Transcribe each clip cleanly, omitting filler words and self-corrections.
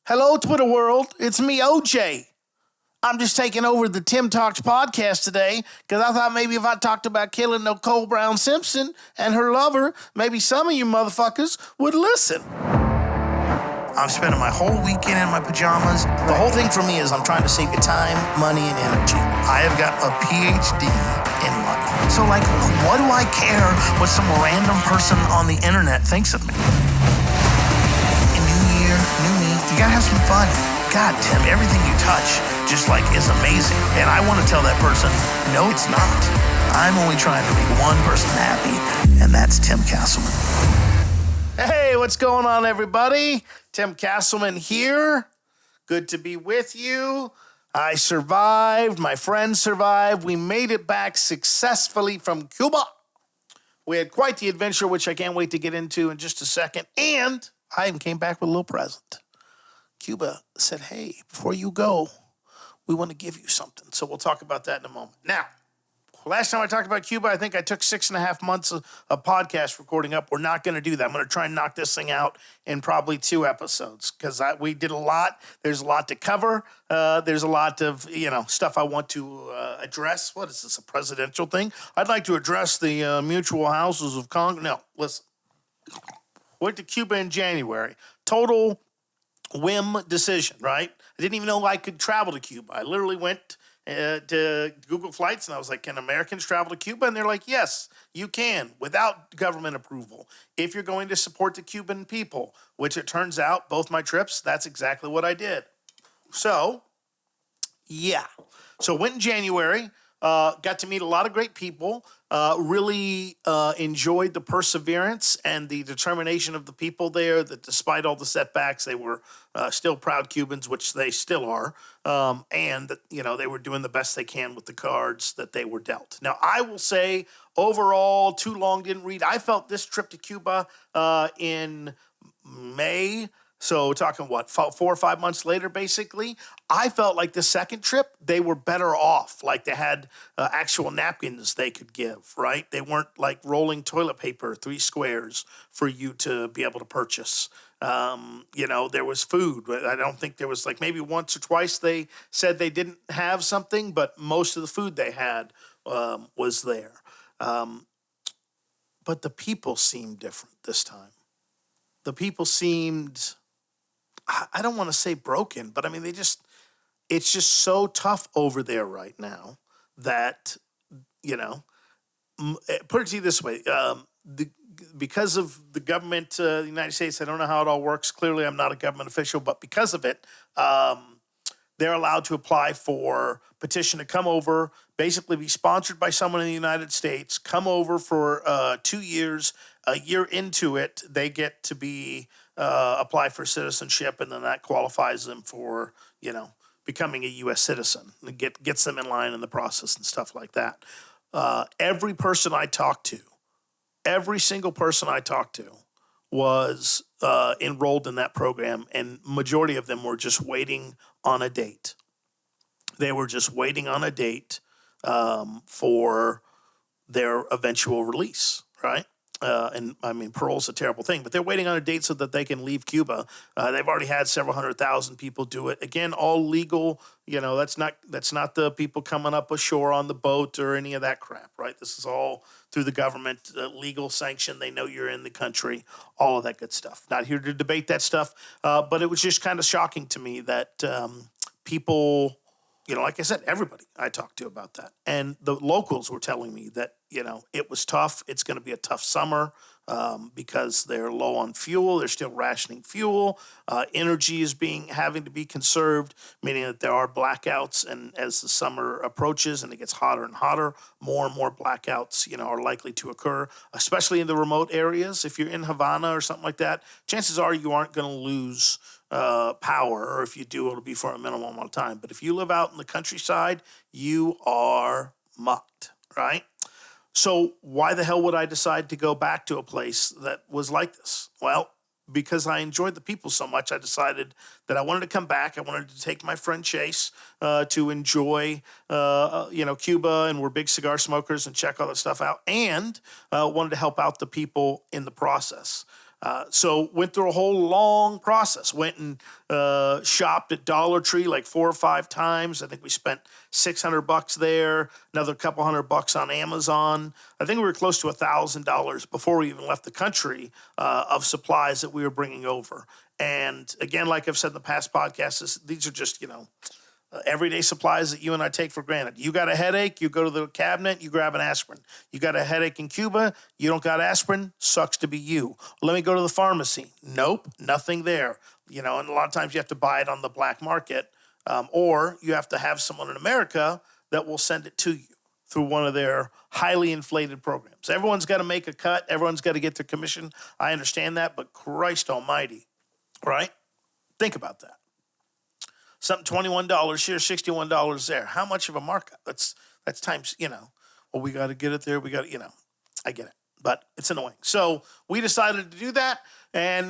Hello, Twitter world. It's me, OJ. I'm just taking over the Tim Talks podcast today because I thought maybe if I talked about killing Nicole Brown Simpson and her lover, maybe some of you motherfuckers would listen. I'm spending my whole weekend in my pajamas. The whole thing for me is I'm trying to save you time, money, and energy. I have got a PhD in life. So, what do I care what some random person on the internet thinks of me? New year, new me. You gotta have some fun. God, Tim, everything you touch just is amazing. And I want to tell that person, no, it's not. I'm only trying to make one person happy, and that's Tim Castleman. Hey, what's going on, everybody? Tim Castleman here. Good to be with you. I survived. My friends survived. We made it back successfully from Cuba. We had quite the adventure, which I can't wait to get into in just a second. And I even came back with a little present. Cuba said, hey, before you go, we want to give you something. So we'll talk about that in a moment. Now, last time I talked about Cuba, I think I took 6.5 months of podcast recording up. We're not going to do that. I'm going to try and knock this thing out in probably 2 episodes because we did a lot. There's a lot to cover. There's a lot of, stuff I want to address. What is this, a presidential thing? I'd like to address the mutual houses of Congress. No, listen. Went to Cuba in January. Total whim decision, right? I didn't even know I could travel to Cuba. I literally went to Google Flights, and I was like, can Americans travel to Cuba? And they're like, yes, you can, without government approval, if you're going to support the Cuban people, which it turns out, both my trips, that's exactly what I did. So, yeah. So went in January, got to meet a lot of great people, really enjoyed the perseverance and the determination of the people there, that despite all the setbacks, they were still proud Cubans, which they still are, and that, they were doing the best they can with the cards that they were dealt. Now, I will say, overall, too long didn't read. I felt this trip to Cuba in May. So talking 4 or 5 months later, basically, I felt like the second trip, they were better off. Like they had actual napkins they could give, right? They weren't like rolling toilet paper, 3 squares for you to be able to purchase. There was food. I don't think there was maybe once or twice they said they didn't have something, but most of the food they had was there. But the people seemed different this time. The people seemed, I don't want to say broken, but I mean, it's just so tough over there right now that, put it to you this way, because of the government, the United States, I don't know how it all works. Clearly, I'm not a government official, but because of it, they're allowed to apply for petition to come over, basically be sponsored by someone in the United States, come over for 2 years. A year into it, they get to be apply for citizenship, and then that qualifies them for, becoming a U.S. citizen. And gets them in line in the process and stuff like that. Every single person I talked to was enrolled in that program, and majority of them were just waiting on a date. They were just waiting on a date for their eventual release, right? And I mean, parole's a terrible thing, but they're waiting on a date so that they can leave Cuba. They've already had several 100,000 people do it. Again, all legal. That's not the people coming up ashore on the boat or any of that crap, right? This is all through the government, legal sanction. They know you're in the country, all of that good stuff. Not here to debate that stuff, but it was just kind of shocking to me that people, like I said, everybody I talked to about that. And the locals were telling me that, it was tough. It's going to be a tough summer because they're low on fuel. They're still rationing fuel. Energy is having to be conserved, meaning that there are blackouts. And as the summer approaches and it gets hotter and hotter, more and more blackouts, are likely to occur, especially in the remote areas. If you're in Havana or something like that, chances are you aren't going to lose power, or if you do, it'll be for a minimum amount of time. But if you live out in the countryside, you are mucked, right? So why the hell would I decide to go back to a place that was like this? Well, because I enjoyed the people so much, I decided that I wanted to come back. I wanted to take my friend Chase to enjoy, Cuba, and we're big cigar smokers, and check all that stuff out, and wanted to help out the people in the process. So went through a whole long process. Went and shopped at Dollar Tree like 4 or 5 times. I think we spent $600 there. Another couple $100 on Amazon. I think we were close to $1,000 before we even left the country of supplies that we were bringing over. And again, like I've said in the past podcasts, these are just everyday supplies that you and I take for granted. You got a headache, you go to the cabinet, you grab an aspirin. You got a headache in Cuba, you don't got aspirin, sucks to be you. Let me go to the pharmacy. Nope, nothing there. And a lot of times you have to buy it on the black market, or you have to have someone in America that will send it to you through one of their highly inflated programs. Everyone's got to make a cut. Everyone's got to get their commission. I understand that, but Christ almighty, right? Think about that. Something $21 here, $61 there. How much of a markup? That's times, we got to get it there. We got to, I get it, but it's annoying. So we decided to do that, and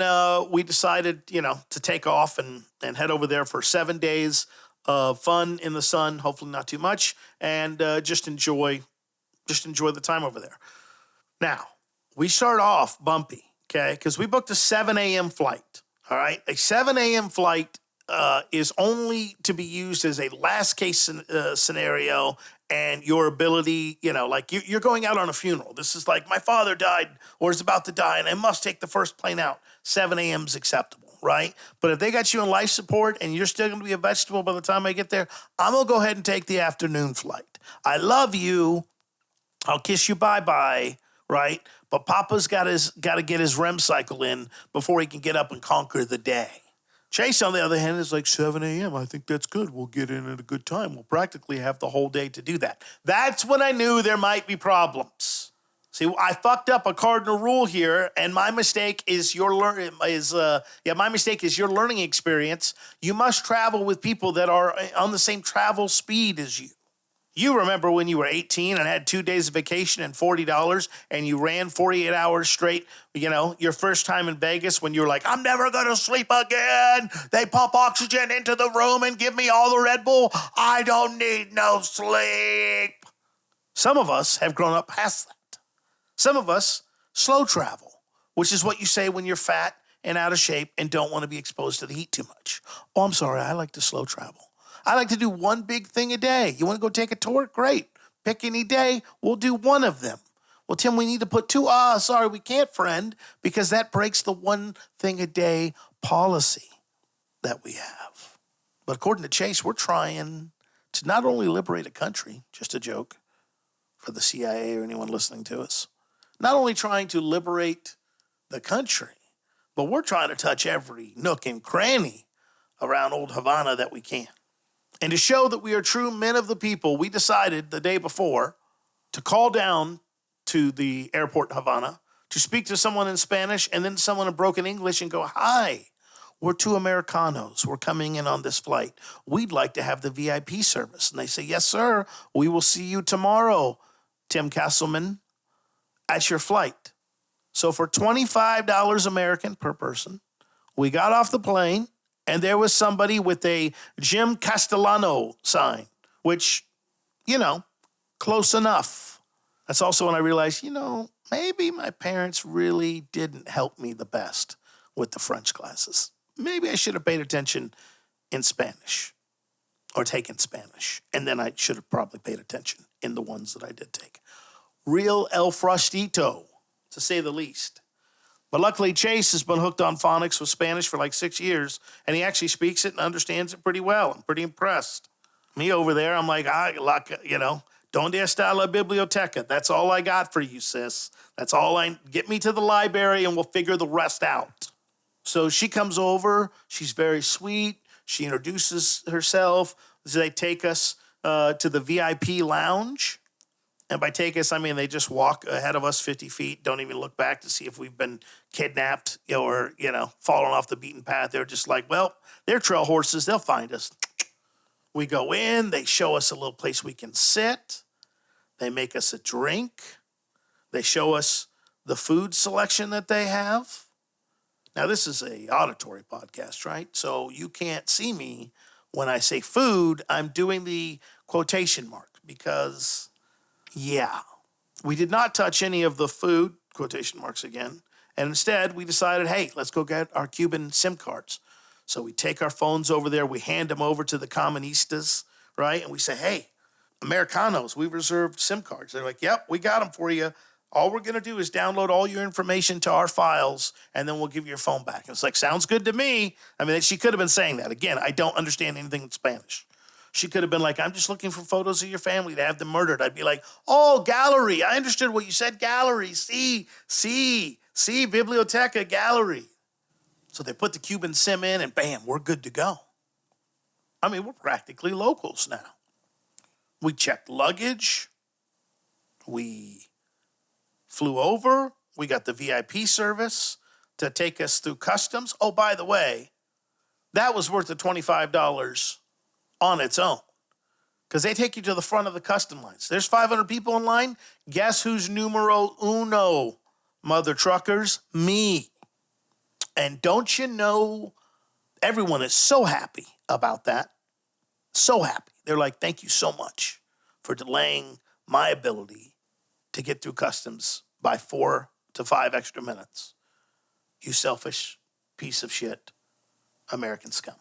we decided, to take off and head over there for 7 days of fun in the sun, hopefully not too much, and just enjoy the time over there. Now, we start off bumpy, okay, because we booked a 7 a.m. flight, all right? A 7 a.m. flight is only to be used as a last case scenario, and your ability, you're going out on a funeral. This is like my father died or is about to die, and I must take the first plane out. 7 a.m. is acceptable, right? But if they got you in life support and you're still going to be a vegetable by the time I get there, I'm going to go ahead and take the afternoon flight. I love you. I'll kiss you bye-bye, right? But Papa's got to get his REM cycle in before he can get up and conquer the day. Chase, on the other hand, is like 7 a.m. I think that's good. We'll get in at a good time. We'll practically have the whole day to do that. That's when I knew there might be problems. See, I fucked up a cardinal rule here, and my mistake is your learning experience. You must travel with people that are on the same travel speed as you. You remember when you were 18 and had 2 days of vacation and $40 and you ran 48 hours straight, your first time in Vegas when you were like, I'm never going to sleep again. They pump oxygen into the room and give me all the Red Bull. I don't need no sleep. Some of us have grown up past that. Some of us slow travel, which is what you say when you're fat and out of shape and don't want to be exposed to the heat too much. Oh, I'm sorry. I like to slow travel. I like to do one big thing a day. You want to go take a tour? Great. Pick any day. We'll do one of them. Well, Tim, we need to put 2. Sorry, we can't, friend, because that breaks the one thing a day policy that we have. But according to Chase, we're trying to not only liberate a country, just a joke for the CIA or anyone listening to us, not only trying to liberate the country, but we're trying to touch every nook and cranny around old Havana that we can. And to show that we are true men of the people, we decided the day before to call down to the airport in Havana to speak to someone in Spanish and then someone in broken English and go, hi, we're 2 Americanos. We're coming in on this flight. We'd like to have the VIP service. And they say, yes, sir. We will see you tomorrow, Tim Castleman, at your flight. So for $25 American per person, we got off the plane. And there was somebody with a Jim Castellano sign, which, close enough. That's also when I realized, maybe my parents really didn't help me the best with the French classes. Maybe I should have paid attention in Spanish or taken Spanish. And then I should have probably paid attention in the ones that I did take. Real El Frostito, to say the least. But luckily, Chase has been hooked on phonics with Spanish for like 6 years, and he actually speaks it and understands it pretty well. I'm pretty impressed. Me over there, I'm like, donde está la biblioteca? That's all I got for you, sis. That's all get me to the library and we'll figure the rest out. So she comes over. She's very sweet. She introduces herself. They take us to the VIP lounge. And by take us, I mean they just walk ahead of us 50 feet, don't even look back to see if we've been kidnapped or, fallen off the beaten path. They're just like, well, they're trail horses. They'll find us. We go in. They show us a little place we can sit. They make us a drink. They show us the food selection that they have. Now, this is a auditory podcast, right? So you can't see me when I say food. I'm doing the quotation mark because... yeah, we did not touch any of the food, quotation marks again, And instead, we decided, hey, let's go get our Cuban SIM cards. So we take our phones over there, we hand them over to the communistas, right? And we say, hey, Americanos, we've reserved SIM cards. They're like, yep, we got them for you. All we're going to do is download all your information to our files, and then we'll give you your phone back. And it's like, sounds good to me. I mean, she could have been saying that. Again, I don't understand anything in Spanish. She could have been like, I'm just looking for photos of your family to have them murdered. I'd be like, oh, gallery. I understood what you said, gallery. See, biblioteca, gallery. So they put the Cuban SIM in, and bam, we're good to go. I mean, we're practically locals now. We checked luggage. We flew over. We got the VIP service to take us through customs. Oh, by the way, that was worth the $25 on its own, because they take you to the front of the custom lines. There's 500 people in line. Guess who's numero uno, mother truckers? Me. And don't you know, everyone is so happy about that. So happy. They're like, thank you so much for delaying my ability to get through customs by 4 to 5 extra minutes. You selfish piece of shit, American scum.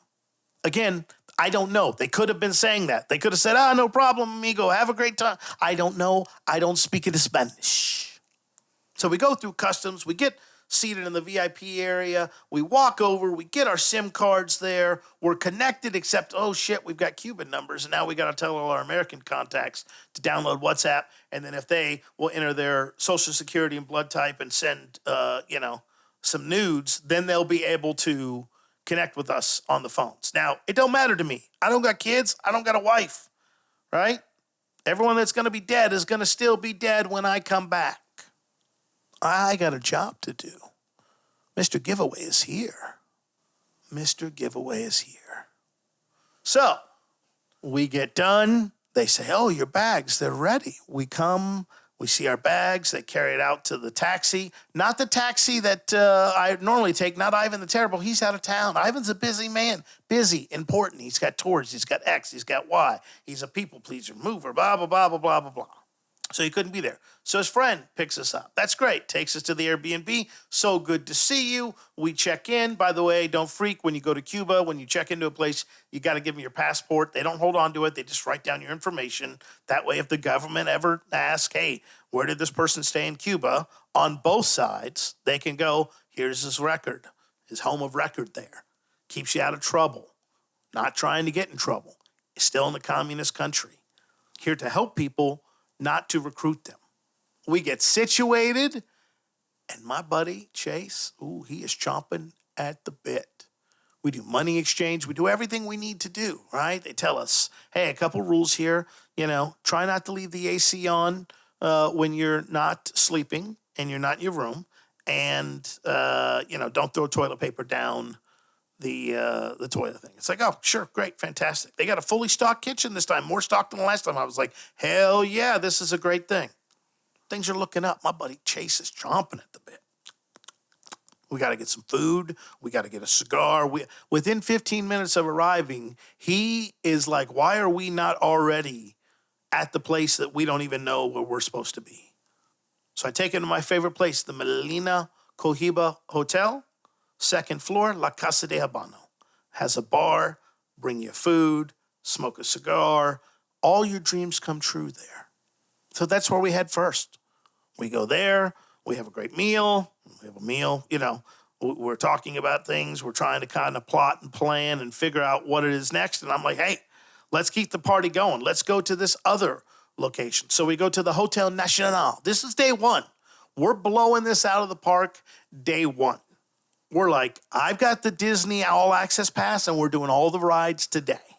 Again, I don't know. They could have been saying that. They could have said, no problem, amigo. Have a great time. I don't know. I don't speak the Spanish. So we go through customs. We get seated in the VIP area. We walk over. We get our SIM cards there. We're connected, except, oh, shit, we've got Cuban numbers. And now we got to tell all our American contacts to download WhatsApp. And then if they will enter their social security and blood type and send, some nudes, then they'll be able to connect with us on the phones. Now, it don't matter to me. I don't got kids. I don't got a wife, right? Everyone that's going to be dead is going to still be dead when I come back. I got a job to do. Mr. Giveaway is here. Mr. Giveaway is here. So, we get done. They say, oh, your bags, they're ready. We come. We see our bags. They carry it out to the taxi. Not the taxi that I normally take. Not Ivan the Terrible. He's out of town. Ivan's a busy man. Busy, important. He's got tours. He's got X. He's got Y. He's a people pleaser, mover, blah, blah, blah, blah, blah, blah, blah. So he couldn't be there. So his friend picks us up. That's great. Takes us to the Airbnb. So good to see you. We check in. By the way, don't freak when you go to Cuba. When you check into a place, you got to give them your passport. They don't hold on to it. They just write down your information. That way, if the government ever asks, hey, where did this person stay in Cuba? On both sides, they can go, here's his record, his home of record there. Keeps you out of trouble. Not trying to get in trouble. Still in the communist country. Here to help people, not to recruit them. We get situated, and my buddy, Chase, he is chomping at the bit. We do money exchange. We do everything we need to do, right? They tell us, hey, a couple rules here. Try not to leave the AC on when you're not sleeping and you're not in your room. And, don't throw toilet paper down the toilet thing. It's like, oh, sure, great, fantastic. They got a fully stocked kitchen this time, more stocked than the last time. I was like, hell yeah, this is a great thing. Things are looking up. My buddy Chase is chomping at the bit. We got to get some food. We got to get a cigar. Within 15 minutes of arriving, he is like, why are we not already at the place that we don't even know where we're supposed to be? So I take him to my favorite place, the Melina Cohiba Hotel. Second floor, La Casa de Habano. Has a bar, bring you food, smoke a cigar. All your dreams come true there. So that's where we head first. We go there. We have a great meal. We have a meal, we're talking about things. We're trying to kind of plot and plan and figure out what it is next. And I'm like, hey, let's keep the party going. Let's go to this other location. So we go to the Hotel Nacional. This is day one. We're blowing this out of the park day one. We're like, I've got the Disney All Access Pass, and we're doing all the rides today.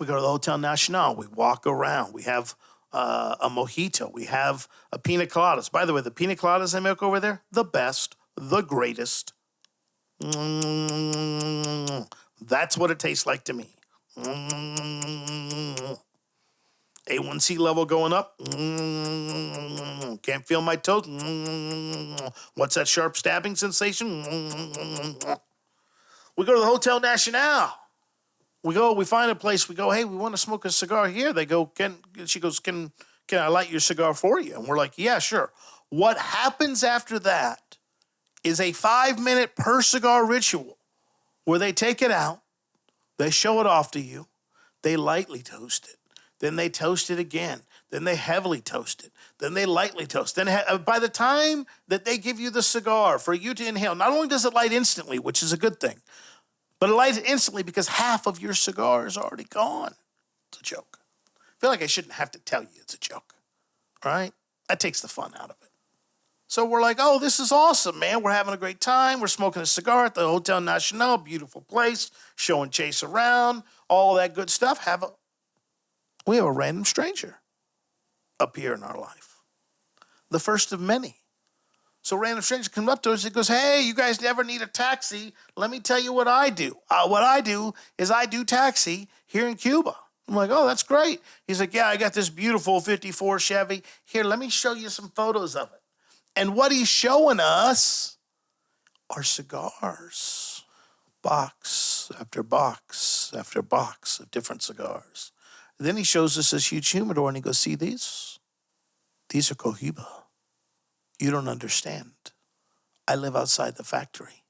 We go to the Hotel Nacional. We walk around. We have a mojito. We have a pina coladas. By the way, the pina coladas they make over there, the best, the greatest. That's what it tastes like to me. A1C level going up. Can't feel my toes. What's that sharp stabbing sensation? We go to the Hotel Nacional. We find a place. We go, hey, we want to smoke a cigar here. They go, she goes, can I light your cigar for you? And we're like, yeah, sure. What happens after that is a 5-minute per cigar ritual where they take it out, they show it off to you, they lightly toast it, then they toast it again, then they heavily toast it, then they lightly toast. Then by the time that they give you the cigar for you to inhale, not only does it light instantly, which is a good thing, but it lights instantly because half of your cigar is already gone. It's a joke. I feel like I shouldn't have to tell you it's a joke, right? That takes the fun out of it. So we're like, oh, this is awesome, man. We're having a great time. We're smoking a cigar at the Hotel Nacional, beautiful place, showing Chase around, all that good stuff. We have a random stranger appear in our life. The first of many. So random stranger comes up to us and goes, hey, you guys never need a taxi. Let me tell you what I do. What I do is I do taxi here in Cuba. I'm like, oh, that's great. He's like, yeah, I got this beautiful 54 Chevy. Here, let me show you some photos of it. And what he's showing us are cigars. Box after box after box of different cigars. And then he shows us this huge humidor and he goes, see these? These are Cohiba. You don't understand. I live outside the factory.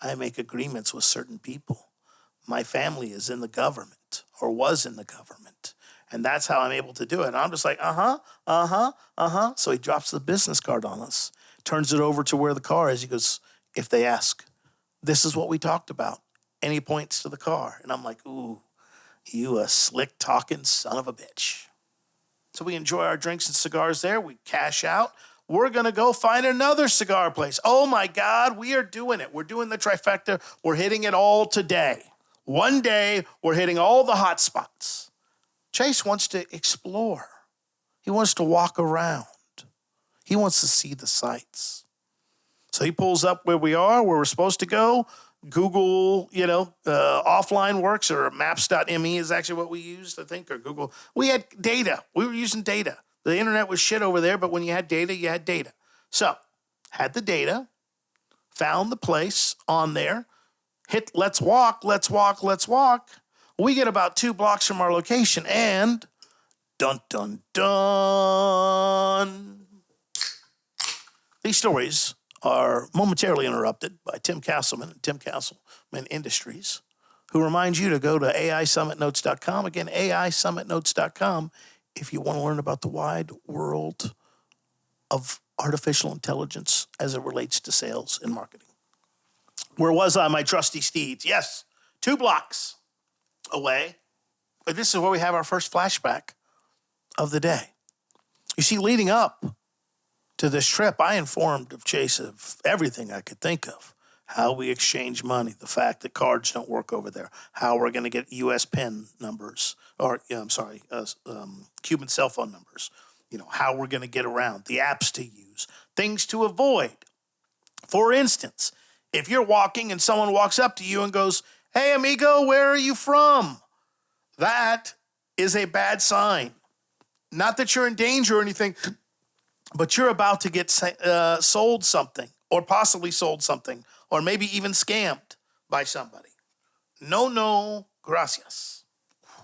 I make agreements with certain people. My family is in the government or was in the government. And that's how I'm able to do it. And I'm just like, So he drops the business card on us, turns it over to where the car is. He goes, if they ask, this is what we talked about. And he points to the car. And I'm like, ooh, you a slick talking son of a bitch. So we enjoy our drinks and cigars there. We cash out. We're going to go find another cigar place. Oh my God, we are doing it. We're doing the trifecta. We're hitting it all today. One day, we're hitting all the hot spots. Chase wants to explore. He wants to walk around. He wants to see the sights. So he pulls up where we are, where we're supposed to go. Google, offline works, or maps.me is actually what we used, I think, or Google. We had data. We were using data. The internet was shit over there, but when you had data, you had data. So, had the data, found the place on there, hit let's walk. We get about 2 blocks from our location, and dun, dun, dun. These stories are momentarily interrupted by Tim Castleman and Tim Castleman Industries, who remind you to go to AISummitNotes.com. Again, AISummitNotes.com if you want to learn about the wide world of artificial intelligence as it relates to sales and marketing. Where was I, my trusty steeds? Yes, 2 blocks away. But this is where we have our first flashback of the day. You see, leading up to this trip, I informed of Chase of everything I could think of. How we exchange money, the fact that cards don't work over there, how we're going to get U.S. PIN numbers, Cuban cell phone numbers, how we're going to get around, the apps to use, things to avoid. For instance, if you're walking and someone walks up to you and goes, hey, amigo, where are you from? That is a bad sign. Not that you're in danger or anything, but you're about to get sold something, or possibly sold something, or maybe even scammed by somebody. No, gracias.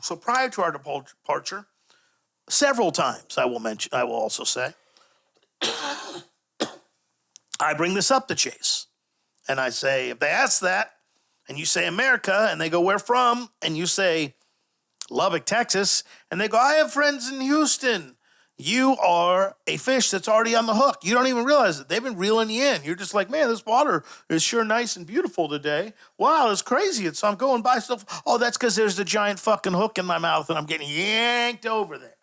So prior to our departure, several times I will also say, I bring this up to Chase. And I say, if they ask that, and you say America, and they go, where from? And you say, Lubbock, Texas, and they go, I have friends in Houston. You are a fish that's already on the hook. You don't even realize it. They've been reeling you in. You're just like, man, this water is sure nice and beautiful today. Wow, it's crazy. So I'm going by stuff. Oh, that's because there's the giant fucking hook in my mouth and I'm getting yanked over there.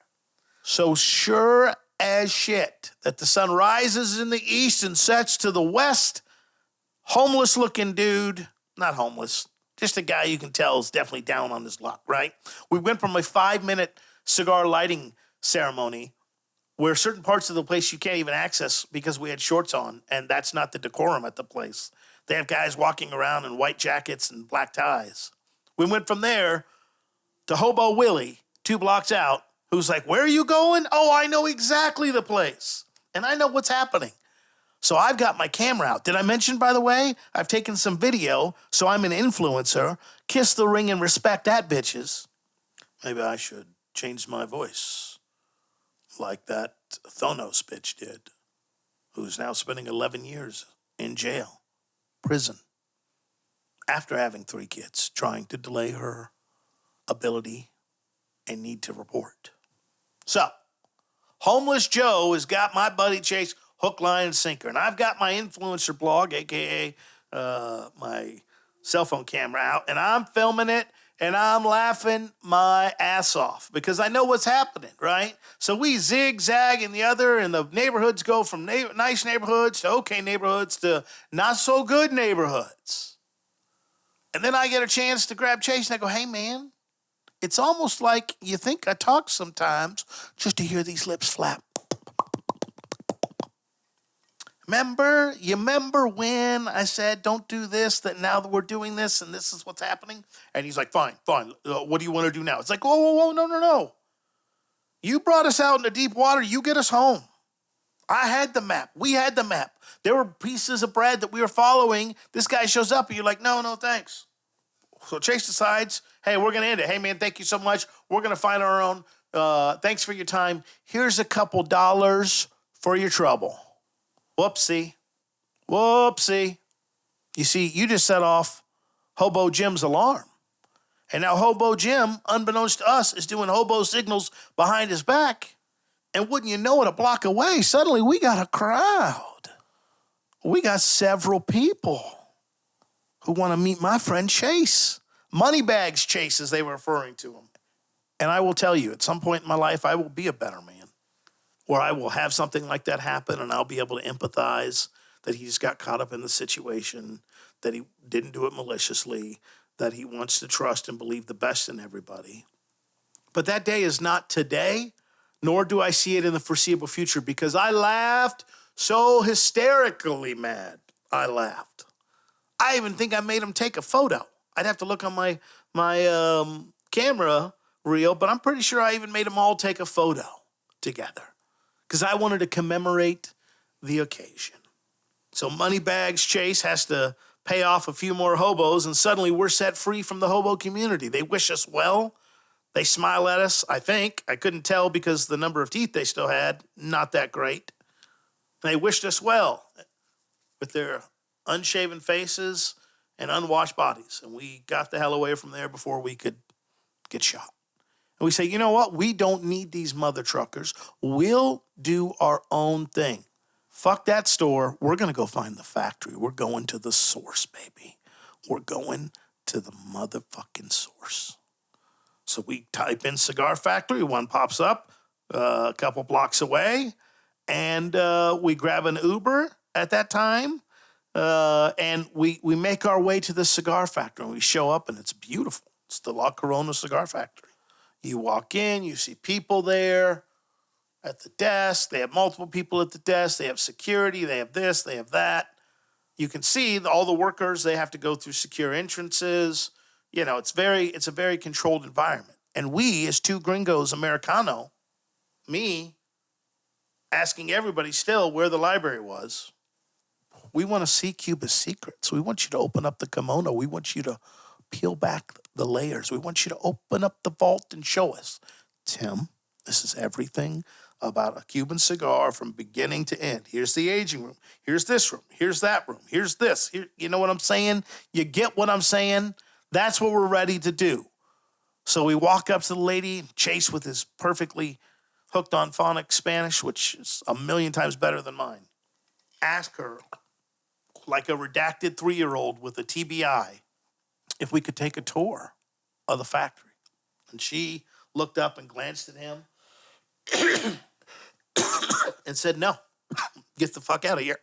So sure as shit that the sun rises in the east and sets to the west, homeless looking dude, not homeless, just a guy you can tell is definitely down on his luck, right? We went from a 5-minute cigar lighting ceremony where certain parts of the place you can't even access because we had shorts on, and that's not the decorum at the place. They have guys walking around in white jackets and black ties. We went from there to Hobo Willie, 2 blocks out, who's like, where are you going? Oh, I know exactly the place, and I know what's happening. So I've got my camera out. Did I mention, by the way, I've taken some video, so I'm an influencer. Kiss the ring and respect that, bitches. Maybe I should change my voice like that Thonos bitch did, who's now spending 11 years in jail prison after having 3 kids, trying to delay her ability and need to report. So, Homeless Joe has got my buddy Chase hook, line, and sinker. And I've got my influencer blog, a.k.a. My cell phone camera out, and I'm filming it, and I'm laughing my ass off because I know what's happening, right? So we zigzag in the other, and the neighborhoods go from nice neighborhoods to okay neighborhoods to not so good neighborhoods. And then I get a chance to grab Chase, and I go, hey, man, it's almost like you think I talk sometimes just to hear these lips flap. You remember when I said, don't do this, that now that we're doing this and this is what's happening? And he's like, fine. What do you want to do now? It's like, whoa, no. You brought us out into deep water. You get us home. I had the map. We had the map. There were pieces of bread that we were following. This guy shows up and you're like, no, thanks. So Chase decides, hey, we're going to end it. Hey, man, thank you so much. We're going to find our own. Thanks for your time. Here's a couple dollars for your trouble. Whoopsie. You see, you just set off Hobo Jim's alarm. And now Hobo Jim, unbeknownst to us, is doing hobo signals behind his back. And wouldn't you know it, a block away, suddenly we got a crowd. We got several people who want to meet my friend Chase. Moneybags Chase, as they were referring to him. And I will tell you, at some point in my life, I will be a better man. Where I will have something like that happen and I'll be able to empathize that he just got caught up in the situation, that he didn't do it maliciously, that he wants to trust and believe the best in everybody. But that day is not today, nor do I see it in the foreseeable future because I laughed so hysterically mad. I laughed. I even think I made him take a photo. I'd have to look on my camera reel, but I'm pretty sure I even made them all take a photo together. Because I wanted to commemorate the occasion. So Moneybags Chase has to pay off a few more hobos, and suddenly we're set free from the hobo community. They wish us well. They smile at us, I think. I couldn't tell because the number of teeth they still had, not that great. They wished us well with their unshaven faces and unwashed bodies. And we got the hell away from there before we could get shot. And we say, you know what? We don't need these mother truckers. We'll do our own thing. Fuck that store. We're going to go find the factory. We're going to the source, baby. We're going to the motherfucking source. So we type in cigar factory. One pops up a couple blocks away. And we grab an Uber at that time. And we make our way to the cigar factory. And we show up and it's beautiful. It's the La Corona Cigar Factory. You walk in, you see people there at the desk. They have multiple people at the desk. They have security. They have this. They have that. You can see all the workers, they have to go through secure entrances. You know, it's a very controlled environment. And we, as 2 gringos Americano, me, asking everybody still where the library was, we want to see Cuba's secrets. We want you to open up the kimono. We want you to peel back the layers. We want you to open up the vault and show us. Tim, this is everything about a Cuban cigar from beginning to end. Here's the aging room. Here's this room. Here's that room. Here's this. Here, you know what I'm saying? You get what I'm saying? That's what we're ready to do. So we walk up to the lady, Chase with his perfectly hooked on phonic Spanish, which is a million times better than mine. Ask her, like a redacted 3-year-old with a TBI, if we could take a tour of the factory. And she looked up and glanced at him and said, no, get the fuck out of here.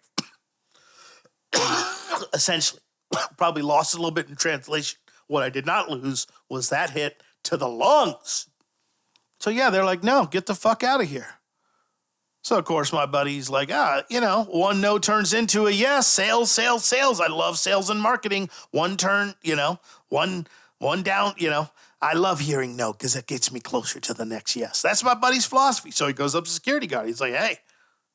Essentially, probably lost a little bit in translation. What I did not lose was that hit to the lungs. So yeah, they're like, no, get the fuck out of here. So of course my buddy's like, one no turns into a yes, sales. I love sales and marketing. One turn, one down, I love hearing no because it gets me closer to the next yes. That's my buddy's philosophy. So he goes up to the security guard. He's like, hey,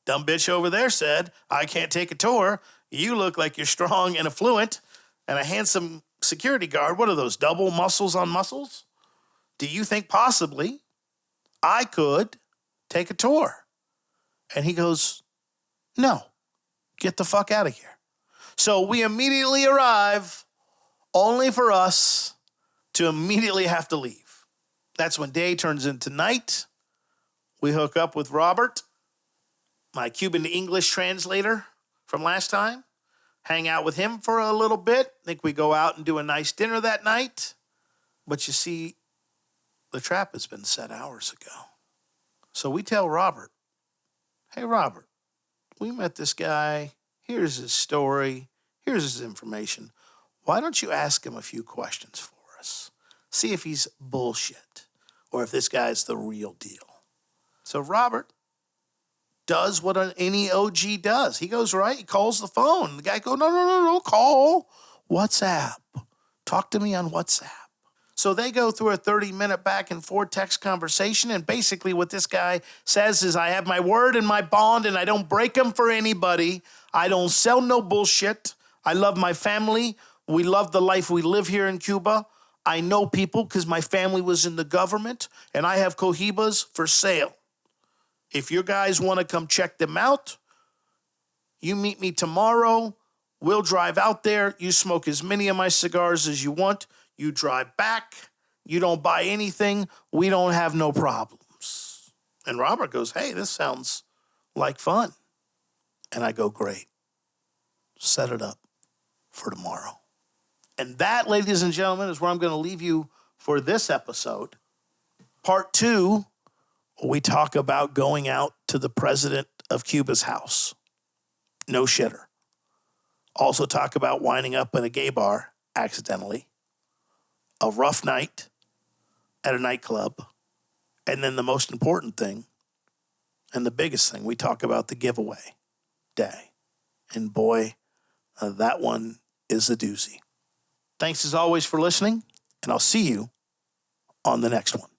dumb bitch over there said, I can't take a tour. You look like you're strong and affluent and a handsome security guard. What are those, double muscles on muscles? Do you think possibly I could take a tour? And he goes, no, get the fuck out of here. So we immediately arrive, only for us to immediately have to leave. That's when day turns into night. We hook up with Robert, my Cuban to English translator from last time. Hang out with him for a little bit. Think we go out and do a nice dinner that night. But you see, the trap has been set hours ago. So we tell Robert, hey, Robert, we met this guy. Here's his story. Here's his information. Why don't you ask him a few questions for us? See if he's bullshit or if this guy's the real deal. So Robert does what any OG does. He goes right, he calls the phone. The guy goes, no, call WhatsApp. Talk to me on WhatsApp. So they go through a 30-minute back and forth text conversation, and basically what this guy says is, I have my word and my bond, and I don't break them for anybody. I don't sell no bullshit. I love my family. We love the life we live here in Cuba. I know people because my family was in the government, and I have Cohibas for sale. If you guys want to come check them out, you meet me tomorrow. We'll drive out there. You smoke as many of my cigars as you want. You drive back. You don't buy anything. We don't have no problems. And Robert goes, hey, this sounds like fun. And I go, great. Set it up for tomorrow. And that, ladies and gentlemen, is where I'm going to leave you for this episode. Part 2. We talk about going out to the president of Cuba's house. No shitter. Also talk about winding up in a gay bar accidentally. A rough night at a nightclub. And then the most important thing and the biggest thing, we talk about the giveaway day. And boy, that one is a doozy. Thanks as always for listening, and I'll see you on the next one.